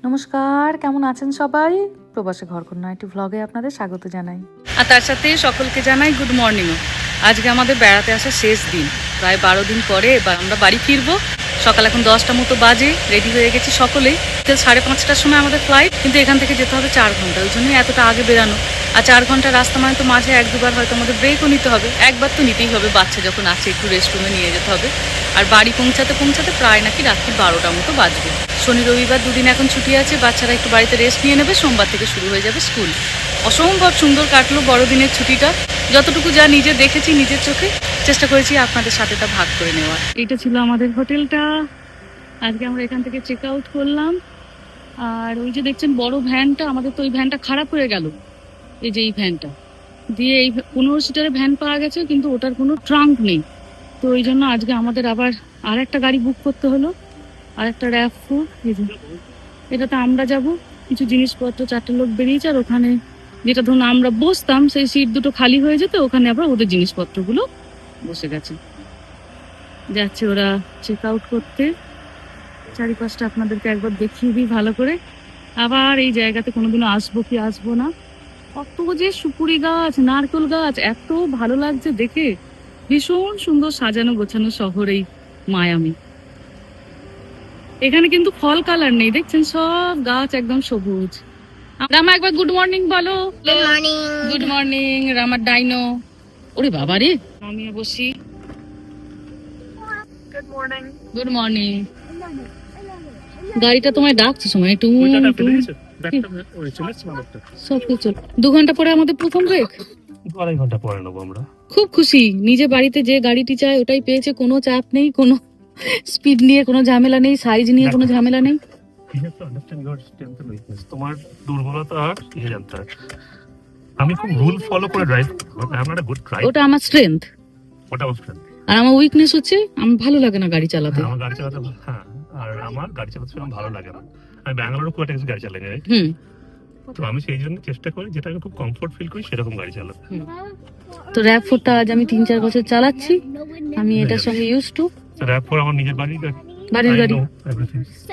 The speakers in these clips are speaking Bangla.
নমস্কার, কেমন আছেন সবাই? প্রবাসী ঘরকন্যা একটি ভ্লগে আপনাদের স্বাগত জানাই। আর তার সাথে সকলকে জানাই গুড মর্নিংও। আজকে আমাদের বেড়াতে আসা শেষ দিন, প্রায় 12 দিন পরে এবার আমরা বাড়ি ফিরবো। সকাল এখন 10টা মতো বাজে, রেডি হয়ে গেছি সকলেই। 5:30টার সময় আমাদের ফ্লাইট, কিন্তু এখান থেকে যেতে হবে 4 ঘন্টা, ওই জন্যই এতটা আগে বেরানো। আর 4 ঘন্টা রাস্তা মানে তো মাঝে 1-2বার হয়তো আমাদের ব্রেকও নিতে হবে। একবার তো নিতেই হবে, বাচ্চা যখন আছে একটু রেস্টরুমে নিয়ে যেতে হবে। আর বাড়ি পৌঁছাতে পৌঁছাতে প্রায় নাকি রাত্রি 12টা মতো বাজবে। শনি রবিবার দুদিন এখন ছুটি আছে, বাচ্চারা একটু বাড়িতে রেস্ট নিয়ে নেবে, সোমবার থেকে শুরু হয়ে যাবে স্কুল। অসম্ভব সুন্দর কাটলো বড়দিনের ছুটিটা। যতটুকু যা নিজে দেখেছি নিজের চোখে, চেষ্টা করেছি আপনাদের সাথে তা ভাগ করে নেওয়ার। এটা ছিল আমাদের হোটেলটা। আজকে আমরা এখান থেকে চেক আউট করলাম। আর ওই যে দেখছেন বড় ভ্যানটা, আমাদের তো ওই ভ্যানটা খারাপ হয়ে গেল। এই যে এই ভ্যানটা দিয়ে এই 15 সিটারের ভ্যান পাওয়া গেছে, কিন্তু ওটার কোনো ট্রাঙ্ক নেই। তো ওই জন্য আজকে আমাদের আবার আরেকটা গাড়ি বুক করতে হলো, আরেকটা RAV4। এটাতে আমরা যাব, কিছু জিনিসপত্র 4টে লোক বেরিয়েছে, আর ওখানে যেটা ধরুন আমরা বসতাম সেই সিট দুটো খালি হয়ে যেত, ওখানে আবার ওদের জিনিসপত্রগুলো বসে গেছে। যাচ্ছে ওরা চেক আউট করতে। চারিপাশটা আপনাদেরকে একবার দেখিয়ে দিই ভালো করে। আবার এই জায়গাতে কোনোদিনও আসবো কি আসবো না। কত যে সুপুরি গাছ, নারকেল গাছ, এত ভালো লাগছে দেখে। ভীষণ সুন্দর সাজানো গোছানো শহর এই মায়ামি। এখানে কিন্তু ফল কালার নেই, দেখছেন সব গাছ একদম সবুজ। রামা একবার গুড মর্নিং বলো। Good morning. গুড মর্নিং রামার ডাইনো। ওরে বাবা রে, আমি বসি। Good morning. Good morning. গাড়িটা তোমায় ডাকছে সময় একটু সব কিছু। 2 ঘন্টা পরে আমাদের প্রথম ব্রেক। 2-2.5 ঘন্টা পরে নেবো আমরা। খুব খুশি, নিজে বাড়িতে যে গাড়িটি চাই ওটাই পেয়েছে, কোনো চাপ নেই, কোনো স্পিড নিয়ে কোনো ঝামেলা নেই, সাইজ নিয়ে কোনো ঝামেলা নেই। You have to understand your strength and weakness. তোমার দুর্বলতা আর ইয়ে জানতে হয়। আমি খুব রুল ফলো করে ড্রাইভ করি, I am not a good driver. ওটা আমার স্ট্রেংথ, ওটা আমার strength। আর আমার উইকনেস হচ্ছে আমার ভালো লাগে না গাড়ি চালাতে। আমার গাড়ি চালাতে হ্যাঁ, আর আমার গাড়ি চালাতে আমার ভালো লাগে না। আমি ব্যাঙ্গালোরে খুব একটা গাড়ি চালাই, রাইট? তো আমি সেই জন্য চেষ্টা করি যেটা আমি খুব কমফোর্ট ফিল করি সেরকম গাড়ি চালাতে। তো RAV4টা আজ আমি 3-4 বছর চালাচ্ছি, আমি এটার সঙ্গে ইউজ টু। RAV4 আমার নিজের বাড়ির গাড়ি।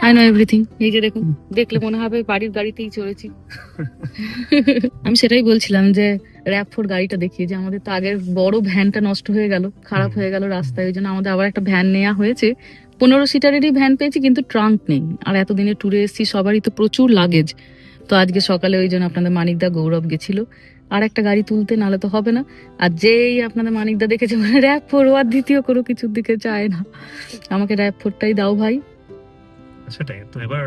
I know everything. এই যে দেখুন, দেখলে মনে হবে বাড়ির গাড়িতেই চড়েছি। আমি সেটাই বলছিলাম যে RAV4 গাড়িটা দেখিয়ে, যে আমাদের তো আগের বড় ভ্যানটা নষ্ট হয়ে গেল, খারাপ হয়ে গেল রাস্তায়, ওই জন্য আমাদের আবার একটা ভ্যান নেওয়া হয়েছে। 15 সিটারেরই ভ্যান পেয়েছি, কিন্তু ট্রাঙ্ক নেই। আর এতদিনে ট্যুরে এসেছি, সবারই তো প্রচুর লাগেজ। তো আজকে সকালে ওই জন্য আপনাদের মানিকদা গৌরব গেছিল আর একটা গাড়ি তুলতে, নাহলে তো হবে না। আর যেই আপনাদের মানিকদা দেখেছে মানে RAV4, আর দ্বিতীয় কোনো কিছুর দিকে চায় না, আমাকে RAV4টাই দাও ভাই। সেটাই তো। এবার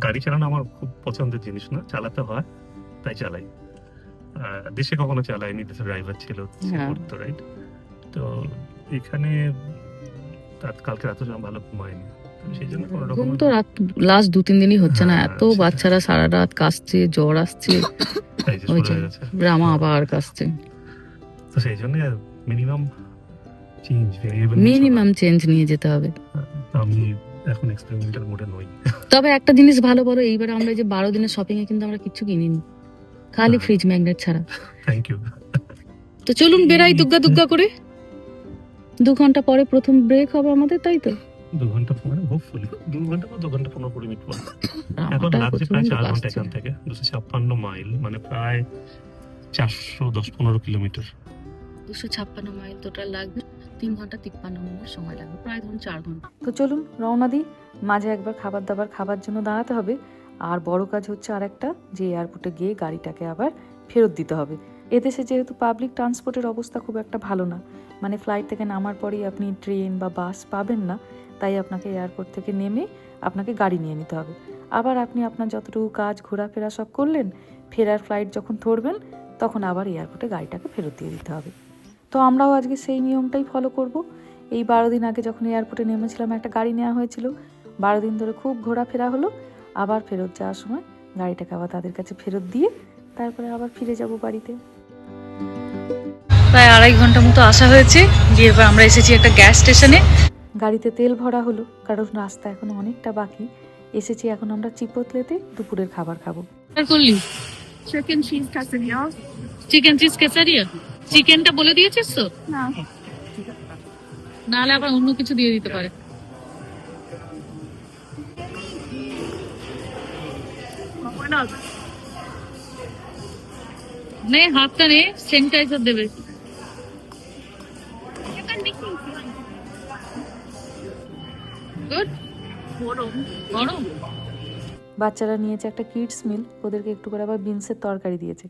গাড়ি চালানো আমার খুব পছন্দের জিনিস না, চালাতে হয় তাই চালাই। দেশে কখনো চালাইনি, দেশের ড্রাইভার ছিল করতো, রাইট? তো এখানে কালকে রাতে ভালো ঘুমায়নি, সেই জন্য কোনো রকম তো রাত লাস্ট 2-3 দিনই হচ্ছে না, এত বাচ্চারা সারা রাত কাশছে, জ্বর আসছে, রামা আবার কাশছে। তো সেই জন্য মিনিমাম চেঞ্জ নিয়ে যেতে হবে। আমি এখন এক্সপেরিমেন্টাল মোডে নই। তবে একটা জিনিস ভালো বলো, এইবার আমরা যে 12 দিনের শপিং এ কিন্তু আমরা কিচ্ছু কিনিনি, খালি ফ্রিজ ম্যাগনেট ছাড়া। Thank you. তো চলুন বেরাই দুগ্গা দুগ্গা করে। 2 ঘন্টা পরে প্রথম ব্রেক হবে আমাদের, তাই তো? 2 ঘন্টা পরে হোপফুলি 2 ঘন্টা বা 2 ঘন্টা 15-20 মিনিট পরে। এখন লাগছে প্রায় 4 ঘন্টা এখান থেকে, 256 মাইল, মানে প্রায় 410-15 কিলোমিটার। 256 মাইল টোটাল লাগবে, 3 ঘন্টা 53 মিনিট সময় লাগবে, প্রায় ধরুন 4 ঘন্টা। তো চলুন রওনা দিই। মাঝে একবার খাবার দাবার খাবার জন্য দাঁড়াতে হবে। আর বড় কাজ হচ্ছে আরেকটা, যে এয়ারপোর্টে গিয়ে গাড়িটাকে আবার ফেরত দিতে হবে। এদেশে যেহেতু পাবলিক ট্রান্সপোর্টের অবস্থা খুব একটা ভালো না, মানে ফ্লাইট থেকে নামার পরেই আপনি ট্রেন বা বাস পাবেন না, তাই আপনাকে এয়ারপোর্ট থেকে নেমে আপনাকে গাড়ি নিয়ে নিতে হবে। আবার আপনি আপনার যতটুকু কাজ ঘোরাফেরা সব করলেন, ফেরার ফ্লাইট যখন ধরবেন তখন আবার এয়ারপোর্টে গাড়িটাকে ফেরত দিয়ে দিতে হবে। তো আমরাও আজকে সেই নিয়মটাই ফলো করব। এই 12 দিন আগে যখন এয়ারপোর্টে নেমেছিলাম একটা গাড়ি নেওয়া হয়েছিল, 12 দিন ধরে খুব ঘোরাফেরা হলো। আবার ফেরত যাওয়ার সময় গাড়িটাকে আবার তাদের কাছে ফেরত দিয়ে তারপরে আবার ফিরে যাব বাড়িতে। প্রায় 2.5 ঘন্টা মতো আসা হয়েছে, দিয়ে এবার আমরা এসেছি একটা গ্যাস স্টেশনে। গাড়িতে তেল ভরা হলো, কারণ রাস্তা এখনো অনেকটা বাকি। এসেছি এখন আমরা চিপোতলেতে দুপুরের খাবার খাবো। করলি chicken cheese quesadilla। Chicken cheese কেসারিয়া। চিকেনটা বলে দিয়েছিস তো? না। নাহলে আবার অন্য কিছু দিয়ে দিতে পারে। No. নে হাতটা নে, স্যানিটাইজার দেবে। You can make me good. গরম। বাচ্চারা নিয়েছে একটা কিডস মিল, ওদেরকে একটু করে আবার বিনসের তরকারি দিয়েছে।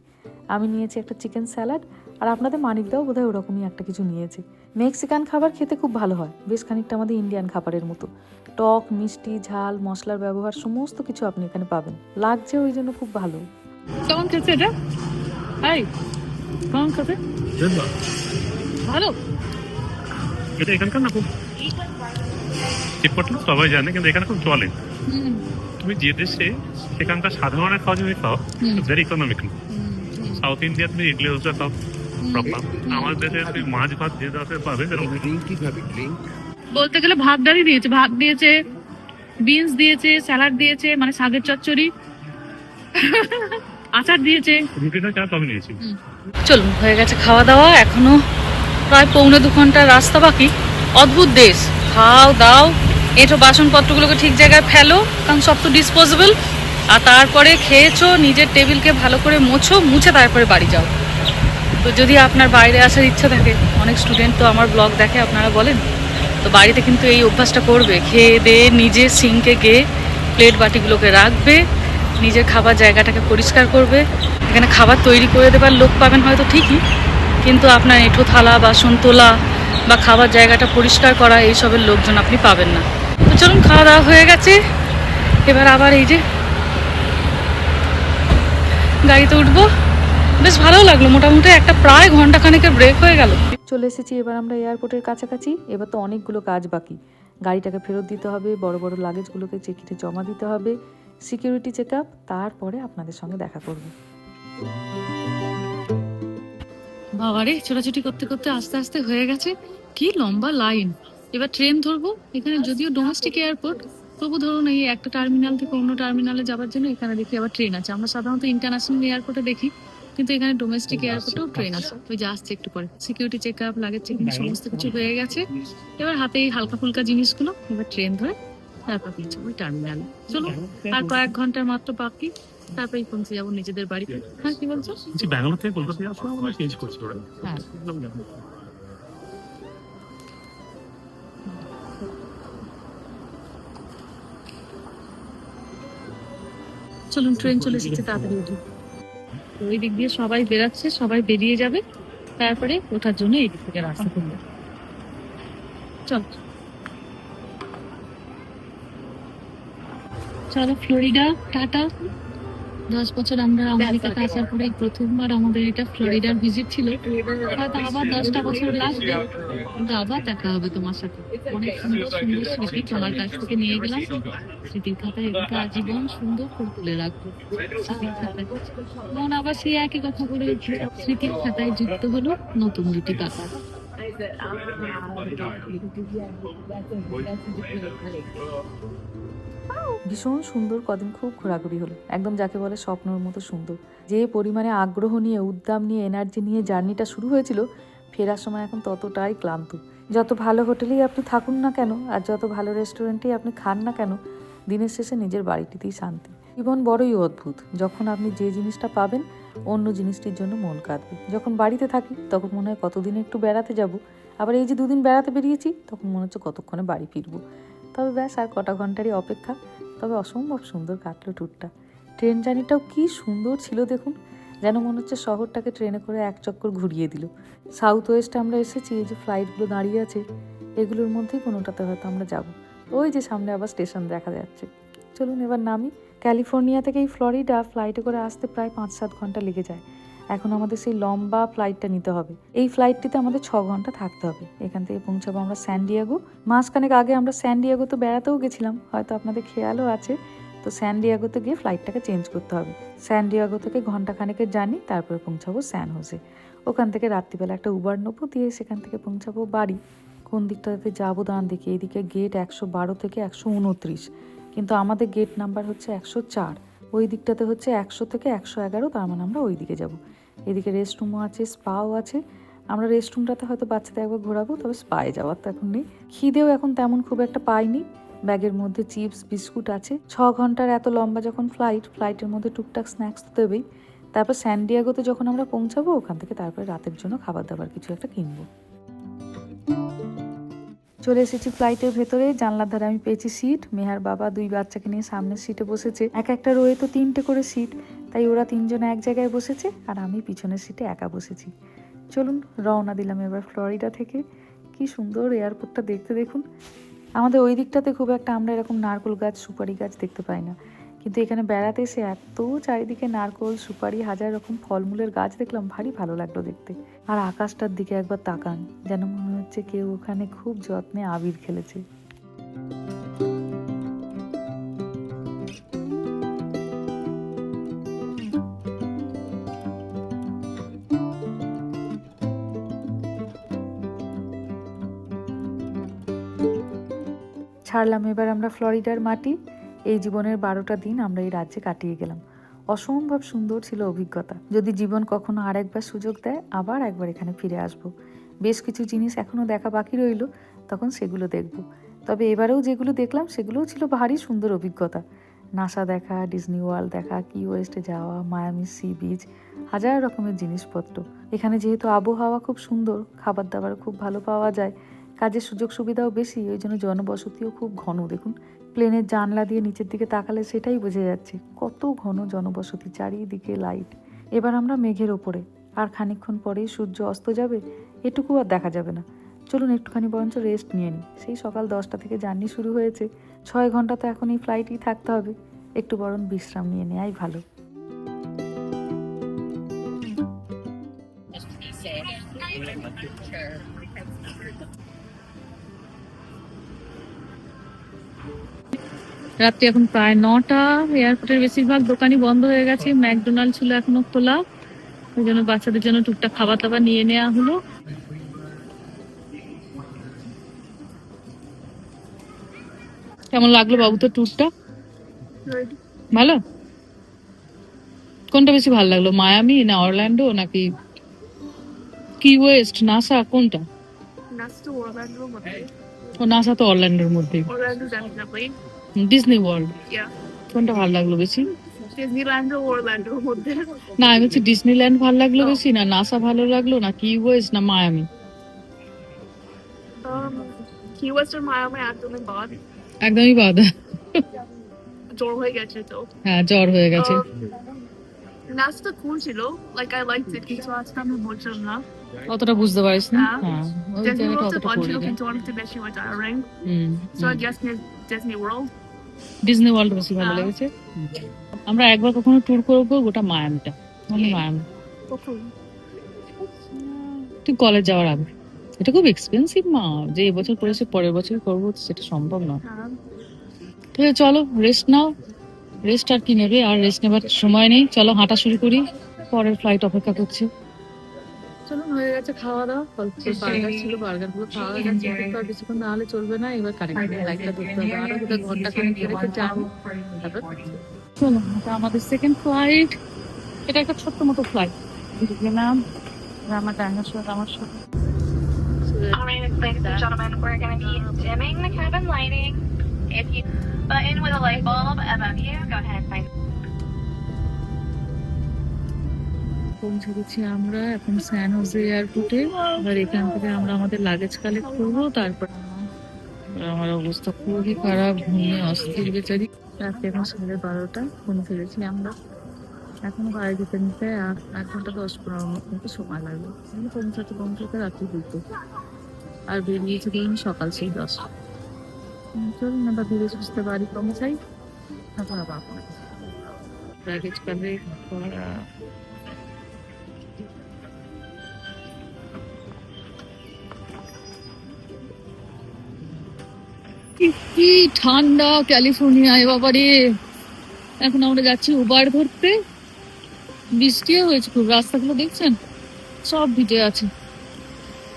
আমি নিয়েছি একটা চিকেন স্যালাড, আর আপনাদের মানিকদাও বোধহয় ওরকমই একটা কিছু নিয়েছে। মেক্সিকান খাবার খেতে খুব ভালো হয়, বেশ খানিকটা আমাদের ইন্ডিয়ান খাবারের মতো। টক, মিষ্টি, ঝাল, মশলার ব্যবহার সমস্ত কিছু আপনি এখানে পাবেন। লাগছে ওই জন্য খুব ভালো। কেমন খেতে এটা? এই কেমন খেতে? ভালো। এটা এখানকার না খুব চিটপট সবাই জানে, কিন্তু এখানে খুব চলে। তুমি যে দেশে সেখানকার সাধারণের খাওয়া যদি খাও, ভেরি ইকোনমিক্যাল। সাউথ ইন্ডিয়া তুমি ইডলি ডোসা খাও প্রপার, আমাদের দেশে তুমি মাছ ভাত যে দরকার পাবে সেরকম। বলতে গেলে ভাত ডালই দিয়েছে, ভাত দিয়েছে, বিনস দিয়েছে, স্যালাড দিয়েছে, মানে শাকের চচ্চড়ি, আচার দিয়েছে। রুটিটা চা কমে নিয়েছি। চলুন, হয়ে গেছে খাওয়া দাওয়া, এখনো প্রায় 1.5 ঘন্টার রাস্তা বাকি। অদ্ভুত দেশ, খাও দাও, এঁটো বাসনপত্রগুলোকে ঠিক জায়গায় ফেলো, কারণ সব তো ডিসপোজেবল। আর তারপরে খেয়েছো, নিজের টেবিলকে ভালো করে মোছো, মুছে তারপরে বাড়ি যাও। তো যদি আপনার বাইরে আসার ইচ্ছা থাকে, অনেক স্টুডেন্ট তো আমার ব্লগ দেখে, আপনারা বলেন, তো বাড়িতে কিন্তু এই অভ্যাসটা করবে। খেয়ে দিয়ে নিজে সিঙ্কে গিয়ে প্লেট বাটিগুলোকে রাখবে, নিজের খাবার জায়গাটাকে পরিষ্কার করবে। এখানে খাবার তৈরি করে দেবার লোক পাবেন হয়তো ঠিকই, কিন্তু আপনার এঁঠো থালা বাসন তোলা বা খাবার জায়গাটা পরিষ্কার করা এইসবের লোকজন আপনি পাবেন না। তো চলুন, খাওয়া দাওয়া হয়ে গেছে, এবার আবার এই যে গাড়িতে উঠবো। বেশ ভালো লাগলো, মোটামুটি একটা প্রায় ঘন্টাখানেকের ব্রেক হয়ে গেল। চলে এসেছি এবার আমরা এয়ারপোর্টের কাছাকাছি। এবার তো অনেকগুলো কাজ বাকি। গাড়িটাকে ফেরত দিতে হবে, বড় বড় লাগেজগুলোকে চেকিংয়ে জমা দিতে হবে, সিকিউরিটি চেক আপ, তারপরে আপনাদের সঙ্গে দেখা করব। বাবারে, ছোটাছুটি করতে করতে আস্তে আস্তে হয়ে গেছে। কি লম্বা লাইন। এবার ট্রেন ধরবো। এখানে যদিও ডোমেস্টিক এয়ারপোর্ট, তবু ধরুন এই একটা টার্মিনাল থেকে অন্য টার্মিনালে যাওয়ার জন্য এখানে দেখি আবার ট্রেন আছে। আমরা সাধারণত ইন্টারন্যাশনাল এয়ারপোর্টে দেখি, কিন্তু এখানে ডোমেস্টিক এয়ারপোর্টেও ট্রেন আছে। ওই যে আসছে একটু পরে। Security check up, luggage checking সমস্ত কিছু হয়ে গেছে। এবার হাতে এই হালকা ফুলকা জিনিসগুলো, এবার ট্রেন ধরে তারপর পিছু ওই টার্মিনালে। চলো, আর কয়েক ঘন্টার মাত্র বাকি, তারপরে পৌঁছে যাবো নিজেদের বাড়ি। হ্যাঁ, কি বলছো? ব্যাঙ্গালোর থেকে কলকাতা যাওয়ার সময় আমরা চেঞ্জ করছি ওরা। হ্যাঁ, চলুন, ট্রেন চলে এসেছে, তাড়াতাড়ি উঠি। ওই দিক দিয়ে সবাই বেরাচ্ছে, সবাই বেরিয়ে যাবে, তারপরে ওঠার জন্য এই দিক থেকে রাস্তা খুলবে। চল চলো, ফ্লোরিডা টাটা। 10 বছর আমরা আমেরিকাতে আসার পরে প্রথমবার আমাদের এটা ফ্লোরিডার ভিজিট ছিল। হয়তো আবার 10টা বছর লাগবে, কিন্তু আবার দেখা হবে তোমার সাথে। অনেক সুন্দর সুন্দর স্মৃতি তোমার কাছ থেকে নিয়ে গেলাম। স্মৃতির খাতায় এগুলো আজীবন সুন্দর করে তুলে রাখবো। স্মৃতির খাতায় মন আবার সেই একই কথা বলে উঠলো। স্মৃতির খাতায় যুক্ত হলো নতুন দুটি পাতা। ভীষণ সুন্দর, কদিন খুব ঘোরাঘুরি হলো, একদম যাকে বলে স্বপ্নের মতো সুন্দর। যে পরিমাণে আগ্রহ নিয়ে, উদ্যম নিয়ে, এনার্জি নিয়ে জার্নিটা শুরু হয়েছিল, ফেরার সময় এখন ততটাই ক্লান্ত। যত ভালো হোটেলেই আপনি থাকুন না কেন, আর যত ভালো রেস্টুরেন্টেই আপনি খান না কেন, দিনের শেষে নিজের বাড়িটিতেই শান্তি। জীবন বড়ই অদ্ভুত। যখন আপনি যে জিনিসটা পাবেন, অন্য জিনিসটির জন্য মন কাঁদবে। যখন বাড়িতে থাকি তখন মনে হয় কতদিন একটু বেড়াতে যাব, আবার এই যে 2 দিন বেড়াতে বেরিয়েছি, তখন মনে হচ্ছে কতক্ষণে বাড়ি ফিরবো। তবে ব্যাস আর কটা ঘন্টারই অপেক্ষা। তবে অসম্ভব সুন্দর কাটলো ট্যুরটা। ট্রেন জার্নিটাও কি সুন্দর ছিল দেখুন, যেন মনে হচ্ছে শহরটাকে ট্রেনে করে এক চক্কর ঘুরিয়ে দিল। সাউথ ওয়েস্টে আমরা এসেছি, এই যে ফ্লাইটগুলো দাঁড়িয়ে আছে, এগুলোর মধ্যেই কোনোটাতে হয়তো আমরা যাব। ওই যে সামনে আবার স্টেশন দেখা যাচ্ছে। চলুন এবার নামি। ক্যালিফোর্নিয়া থেকে এই ফ্লোরিডা ফ্লাইটে করে আসতে প্রায় 5-7 ঘন্টা লেগে যায়। এখন আমাদের সেই লম্বা ফ্লাইটটা নিতে হবে। এই ফ্লাইটটিতে আমাদের 6 ঘন্টা থাকতে হবে। এখান থেকে পৌঁছাবো আমরা স্যান ডিয়েগো। মাসখানেক আগে আমরা স্যান ডিয়েগোতে বেড়াতেও গেছিলাম, হয়তো আপনাদের খেয়ালও আছে। তো স্যান ডিয়েগোতে গিয়ে ফ্লাইটটাকে চেঞ্জ করতে হবে। স্যান ডিয়েগো থেকে ঘন্টাখানেকের জার্নি, তারপরে পৌঁছাবো স্যান হোসে। ওখান থেকে রাত্রিবেলা একটা উবার নেবো, দিয়ে সেখান থেকে পৌঁছাবো বাড়ি। কোন দিকটাতে যাবো দাঁড়ান দেখি। এইদিকে গেট 112 থেকে 129, কিন্তু আমাদের গেট নাম্বার হচ্ছে 104। ওই দিকটাতে হচ্ছে 100 থেকে 111, তার মানে আমরা ওই দিকে যাবো। এদিকে রেস্টরুমও আছে, স্পাও আছে। আমরা রেস্টরুমটাতে হয়তো বাচ্চাদের একবার ঘোরাবো, তবে স্পায়ে যাওয়ার তো এখন নেই। খিদেও এখন তেমন খুব একটা পাইনি, ব্যাগের মধ্যে চিপস বিস্কুট আছে। 6 ঘন্টার এত লম্বা যখন ফ্লাইটের মধ্যে টুকটাক স্ন্যাক্স তো দেবেই। তারপর স্যান ডিয়েগোতে যখন আমরা পৌঁছাবো ওখান থেকে তারপরে রাতের জন্য খাবার দাবার কিছু একটা কিনবো। চলে এসেছি ফ্লাইটের ভেতরে। জানলার ধারে আমি পেয়েছি সিট। মেহার বাবা 2 বাচ্চাকে নিয়ে সামনের সিটে বসেছে। একটা রোয়ে তো 3টে করে সিট, তাই ওরা 3 জন এক জায়গায় বসেছে আর আমি পিছনের সিটে একা বসেছি। চলুন রওনা দিলাম এবার ফ্লোরিডা থেকে। কি সুন্দর এয়ারপোর্টটা দেখতে দেখুন। আমাদের ওই দিকটাতে খুব একটা আমরা এরকম নারকেল গাছ সুপারি গাছ দেখতে পাই না, কিন্তু এখানে বেড়াতে এসে এত চারিদিকে নারকেল সুপারি হাজার রকম ফলমূলের গাছ দেখলাম, ভারী ভালো লাগলো দেখতে। আর আকাশটার দিকে একবার তাকান, যেন মনে হচ্ছে কেউ ওখানে খুব যত্নে আবির খেলেছে। ছাড়লাম এবার আমরা ফ্লোরিডার মাটি। এই জীবনের 12টা দিন আমরা এই রাজ্যে কাটিয়ে গেলাম। অসম্ভব সুন্দর ছিল অভিজ্ঞতা। যদি জীবন কখনো আরেকবার সুযোগ দেয় আবার একবার এখানে ফিরে আসব। বেশ কিছু জিনিস এখনো দেখা বাকি রইল, তখন সেগুলো দেখব। তবে এবারেও যেগুলো দেখলাম সেগুলোও ছিল ভারী সুন্দর অভিজ্ঞতা। নাসা দেখা, ডিজনি ওয়ার্ল্ড দেখা, কি ওয়েস্টে যাওয়া, মায়ামি সি বিচ, হাজার রকমের জিনিসপত্র। এখানে যেহেতু আবহাওয়া খুব সুন্দর, খাবার দাবার খুব ভালো পাওয়া যায়, কাজের সুযোগ সুবিধাও বেশি, ওই জন্য জনবসতিও খুব ঘন। দেখুন প্লেনের জানলা দিয়ে নিচের দিকে তাকালে সেটাই বোঝা যাচ্ছে কত ঘন জনবসতি, চারিদিকে লাইট। এবার আমরা মেঘের ওপরে, আর খানিকক্ষণ পরেই সূর্য অস্ত যাবে, এটুকু আর দেখা যাবে না। চলুন একটুখানি বরঞ্চ রেস্ট নিয়ে নিই। সেই সকাল 10টা থেকে জার্নি শুরু হয়েছে, 6 ঘন্টা তো এখন এই ফ্লাইটেই থাকতে হবে, একটু বরং বিশ্রাম নিয়ে নেওয়াই ভালো। রাত্রি এখন প্রায় 9টা। এয়ারপোর্টের বেশিরভাগ দোকানই বন্ধ হয়ে গেছে। ম্যাকডোনাল্ড ছিল এখনো খোলা, ওই জন্য বাচ্চাদের জন্য টুকটাক খাবার দাবার নিয়ে নেওয়া হলো। কেমন লাগলো বাবু তো ট্যুরটা? Good. ভালো? কোনটা বেশি ভালো লাগলো, মায়ামি না অরল্যান্ডো নাকি কি ওয়েস্ট, নাসা, কোনটা? That's to Orlando, maybe. ও নাসা তো অরল্যান্ডোর মধ্যেই। Orlando, definitely. Disney World Yeah. কোনটা ভালো লাগলো বেশি? Disneyland or Orlando, maybe. না আমি হচ্ছে ডিজনিল্যান্ড ভালো লাগলো বেশি, না নাসা ভালো লাগলো, না কি ওয়েস্ট, না Miami? Key West or Miami, একদমই বাদ। একদমই বাধা। জ্বর হয়ে গেছে তো। হ্যাঁ জ্বর হয়ে গেছে। নাচটা cool ছিল, like I liked it, কিন্তু আজকে আমি বলছিলাম না। অতটা বুঝতে পারিস না? হ্যাঁ। হ্যাঁ ওই Disney জায়গাটা World অতটা fun ছিল, পড়িনি। কিন্তু অনেকটা বেশি হয় tiring. Hmm So I guess Disney World. Disney world বেশি ভালো লেগেছে। আমরা একবার কখনো ট্যুর করবো গোটা মায়ামিটা, মানে মায়ামি কখন? তুই কলেজ যাওয়ার আগে। এটা খুব এক্সপেন্সিভ মা, যে এবছর করেছে পরের বছর করবো সেটা সম্ভব না। হ্যাঁ। ঠিক আছে চলো রেস্ট নাও। রেস্ট আর কি নেবে, আর রেস্ট নেবার সময় নেই, চলো হাঁটা শুরু করি, পরের ফ্লাইট অপেক্ষা করছে। চলুন হয়ে গেছে খাওয়া দাওয়া, বার্গার ছিল, বার্গার গুলো খাওয়া গেছে, কিন্তু আর বেশিক্ষণ না হলে চলবে না, এবার কারেক্ট ফ্লাইটটা ধরতে হবে, আরো বোধহয় ঘন্টা খানেক রেখে যাবো। চলো এটা আমাদের সেকেন্ড ফ্লাইট। এটা একটা ছোট্ট মতো ফ্লাইট, গেলাম আমার ডাইনোসর আমার সাথে। All right, ladies and gentlemen, we're going to be dimming the cabin lighting. If you button with a light bulb above you, go ahead and find. পৌঁছে গেছি আমরা এখন স্যান হোজে এয়ারপোর্টে। এবার এখান থেকে আমরা আমাদের লাগেজ কালেক্ট করবো, তারপর আমার অবস্থা খুবই খারাপ, ঘুমিয়ে অস্থির বেচারি। রাত্রি এখন 12:30, ফোন ফিরেছি আমরা। এখনো গাড়ি দিতে নিতে 1 ঘন্টা 10-15 মতো সময় লাগবে। পৌঁছাতে রাত্রি 2টো, আর বেরিয়েছে ধরুন সকাল সেই 10টা। চলুন আমরা ধীরে সুস্থে বাড়ি পৌঁছাই, তারপর আবার লাগেজ কালেক্ট করা। কি ঠান্ডা ক্যালিফোর্নিয়ায় বাবারে। এখন আমরা যাচ্ছি উবার ধরতে, বৃষ্টিও হয়েছে খুব, রাস্তাগুলো দেখছেন সব ভিজে আছে।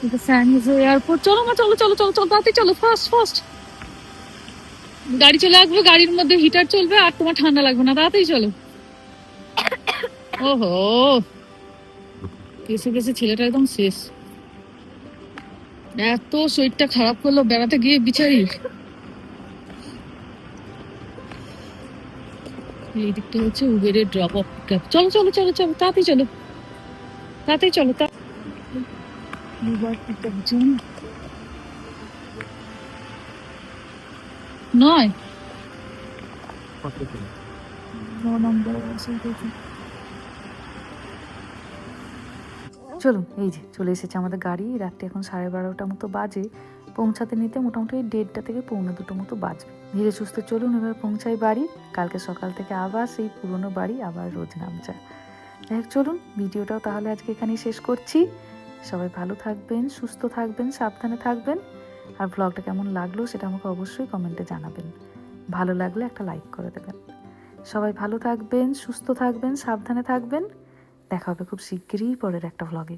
এটা স্যান হোজে এয়ারপোর্ট। চলো মা চলো চলো চলো চলো তাড়াতাড়ি চলো, ফাস্ট ফাস্ট। গাড়ি চলে আসবে, গাড়ির মধ্যে হিটার চলবে আর তোমার ঠান্ডা লাগবে না, তাড়াতাড়ি চলো। ওহো এসে গেছে ছেলেটা একদম শেষ, এত শরীরটা খারাপ করলো বেড়াতে গিয়ে বিচারি। এই দিকটা হচ্ছে উবেরের ড্রপ অফ পিকআপ। চলো চলো চলো চলো, তাড়াতাড়ি চলো, তাড়াতাড়ি চলো। উবার পিকআপ জোন নয়, চলুন, এই যে চলে এসেছে আমাদের গাড়ি। রাত্রি এখন 12:30 মতো বাজে। পৌঁছাতে নিতে মোটামুটি 1:30 থেকে 1:45 মতো বাজবে। ধীরে সুস্থে চলুন, এবার পৌঁছাই বাড়ি। কালকে সকাল থেকে আবার সেই পুরনো বাড়ি, আবার রোজ নামচা। যাই হোক, চলুন ভিডিওটাও তাহলে আজকে এখানেই শেষ করছি। সবাই ভালো থাকবেন, সুস্থ থাকবেন, সাবধানে থাকবেন। আর ব্লগটা কেমন লাগলো সেটা আমাকে অবশ্যই কমেন্টে জানাবেন। ভালো লাগলে একটা লাইক করে দেবেন। সবাই ভালো থাকবেন, সুস্থ থাকবেন, সাবধানে থাকবেন। দেখা হবে খুব শিগগিরই পরের একটা ব্লগে।